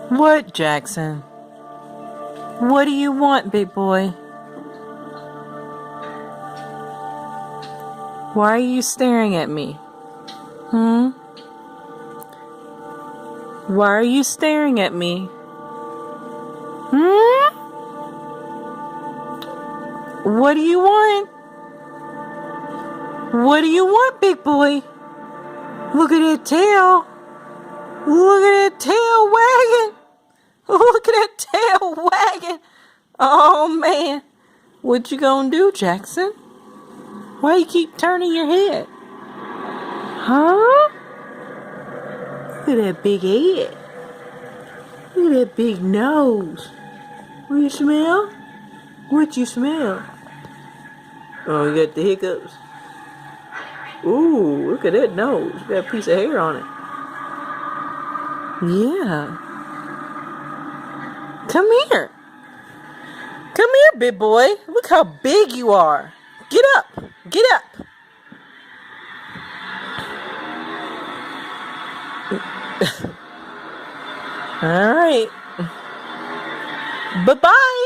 What, Jackson? What do you want, big boy? Why are you staring at me? Why are you staring at me? What do you want? What do you want, big boy? Look at that tail. Look at that tail wagging. Look at that tail wagging. Oh, man. What you gonna do, Jackson? Why you keep turning your head? Huh? Look at that big head. Look at that big nose. What you smell? What you smell? Oh, you got the hiccups. Ooh, look at that nose. Got a piece of hair on it. Yeah. Come here. Come here, big boy. Look how big you are. Get up. Get up. All right. Bye-bye.